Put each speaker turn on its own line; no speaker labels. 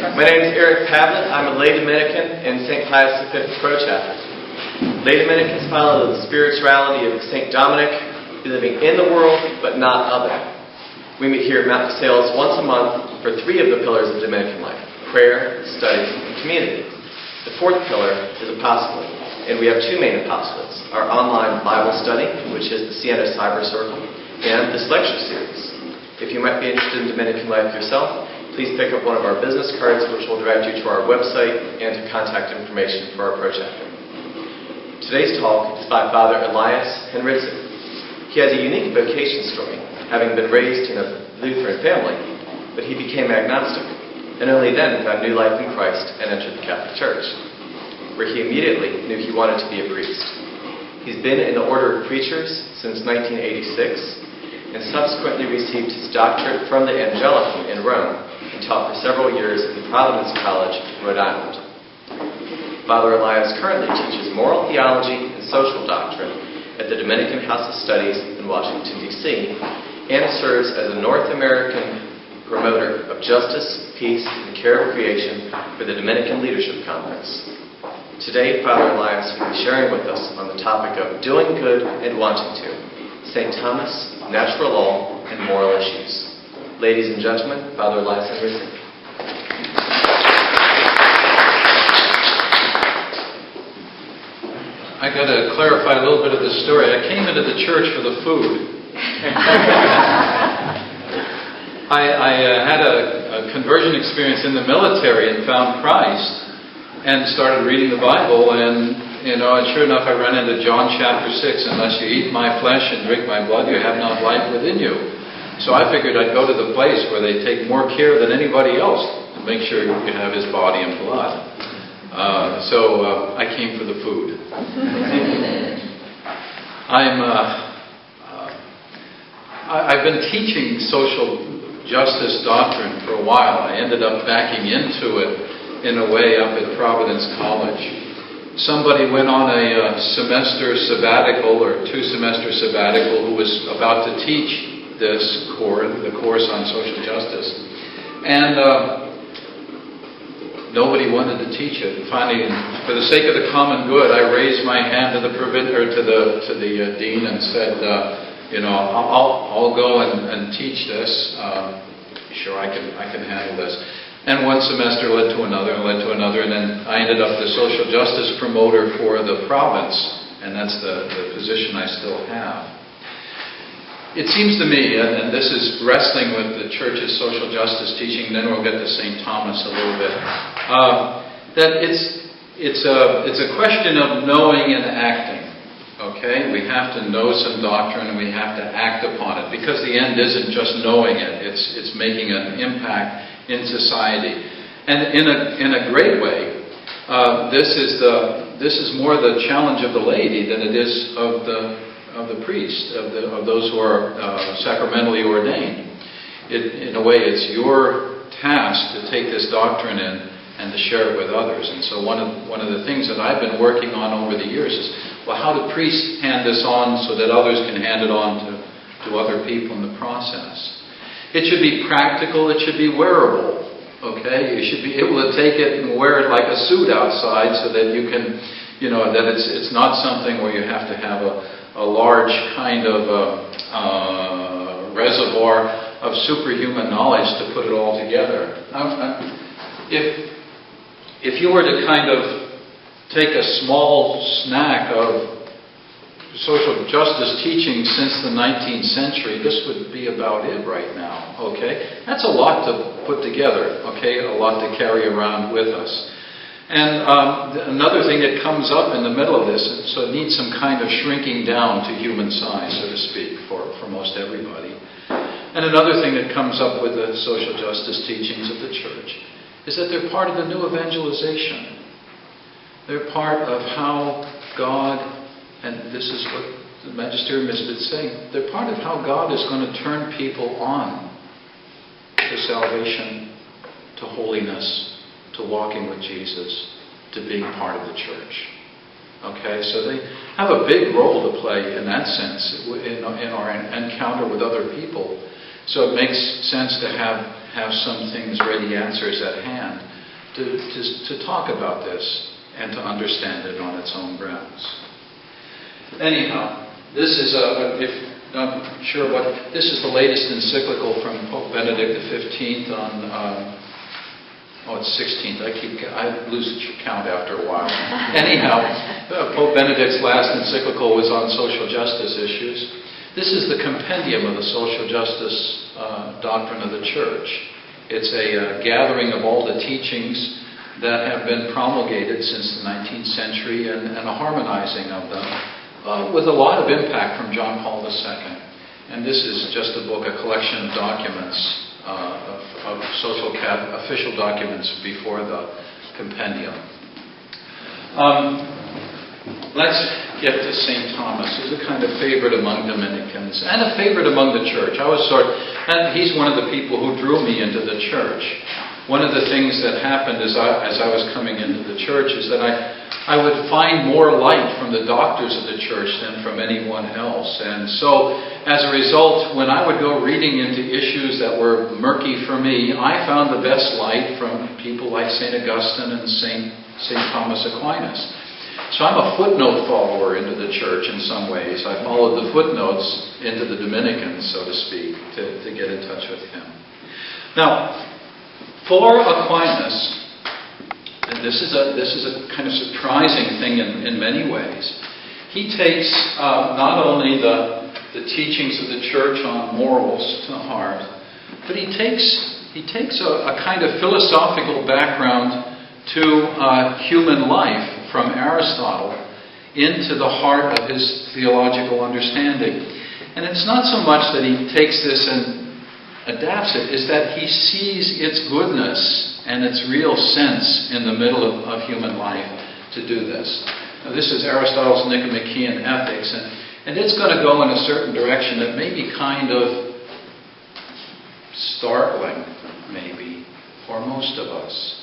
My name is Eric Pavlin. I'm a lay Dominican in St. Pius V Pro Chapter. Lay Dominicans follow the spirituality of St. Dominic, living in the world but not of it. We meet here at Mount Sales once a month for three of the pillars of Dominican life: prayer, study, and community. The fourth pillar is apostolate, and we have two main apostolates: our online Bible study, which is the Siena Cyber Circle, and this lecture series. If you might be interested in Dominican life yourself, please pick up one of our business cards, which will direct you to our website and to contact information for our Pro Chapter. Today's talk is by Father Elias Henritzy. He has a unique vocation story, having been raised in a Lutheran family, but he became agnostic, and only then found new life in Christ and entered the Catholic Church, where he immediately knew he wanted to be a priest. He's been in the Order of Preachers since 1986, and subsequently received his doctorate from the Angelicum in Rome, and taught for several years at the Providence College in Rhode Island. Father Elias currently teaches moral theology and social doctrine at the Dominican House of Studies in Washington, D.C., and serves as a North American promoter of justice, peace, and care of creation for the Dominican Leadership Conference. Today, Father Elias will be sharing with us on the topic of doing good and wanting to, St. Thomas, natural law, and moral issues. Ladies and gentlemen, Father Elias Henritzy.
I got to clarify a little bit of the story. I came into the church for the food. I had a conversion experience in the military and found Christ and started reading the Bible, and sure enough, I ran into John chapter 6, unless you eat my flesh and drink my blood, you have not life within you. So I figured I'd go to the place where they take more care than anybody else to make sure you can have his body and blood. So I came for the food. I've been teaching social justice doctrine for a while. I ended up backing into it in a way up at Providence College. Somebody went on a semester sabbatical or 2-semester sabbatical who was about to teach this course, the course on social justice, and nobody wanted to teach it. Finally, for the sake of the common good, I raised my hand to the dean and said, I'll go and teach this. Sure, I can handle this. And one semester led to another, and then I ended up the social justice promoter for the province, and that's the position I still have. It seems to me, and this is wrestling with the Church's social justice teaching, then we'll get to St. Thomas a little bit, that it's a question of knowing and acting. Okay? We have to know some doctrine and we have to act upon it, because the end isn't just knowing it, it's making an impact in society. And in a great way, this is more the challenge of the laity than it is of the priest, of those who are sacramentally ordained. In a way, it's your task to take this doctrine in and to share it with others. And so one of the things that I've been working on over the years is, well, how do priests hand this on so that others can hand it on to other people in the process? It should be practical, it should be wearable, okay? You should be able to take it and wear it like a suit outside so that you can, that it's not something where you have to have a large kind of reservoir of superhuman knowledge to put it all together. If you were to kind of take a small snack of social justice teaching since the 19th century, this would be about it right now, okay? That's a lot to put together, okay? A lot to carry around with us. And another thing that comes up in the middle of this, so it needs some kind of shrinking down to human size, so to speak, for most everybody. And another thing that comes up with the social justice teachings of the Church is that they're part of the new evangelization. They're part of how God, and this is what the Magisterium has been saying, they're part of how God is going to turn people on to salvation, to holiness, to walking with Jesus, to being part of the Church. Okay, so they have a big role to play in that sense in our encounter with other people. So it makes sense to have have some things ready, answers at hand, to talk about this and to understand it on its own grounds. Anyhow, this is this is the latest encyclical from Pope Benedict XV on. It's 16th. I lose count after a while. Anyhow, Pope Benedict's last encyclical was on social justice issues. This is the compendium of the social justice doctrine of the Church. It's a gathering of all the teachings that have been promulgated since the 19th century and a harmonizing of them with a lot of impact from John Paul II. And this is just a book, a collection of documents, of official documents before the compendium. Let's get to St. Thomas, who's a kind of favorite among Dominicans and a favorite among the Church. And he's one of the people who drew me into the Church. One of the things that happened as I was coming into the Church is that I would find more light from the doctors of the Church than from anyone else. And so, as a result, when I would go reading into issues that were murky for me, I found the best light from people like St. Augustine and St. Thomas Aquinas. So I'm a footnote follower into the Church in some ways. I followed the footnotes into the Dominicans, so to speak, to get in touch with him. Now, for Aquinas, and this is a kind of surprising thing in many ways, he takes not only the teachings of the Church on morals to heart, but he takes a kind of philosophical background to human life from Aristotle into the heart of his theological understanding. And it's not so much that he takes this and adapts it, is that he sees its goodness and its real sense in the middle of human life to do this. Now, this is Aristotle's Nicomachean Ethics, and it's going to go in a certain direction that may be kind of startling, maybe, for most of us.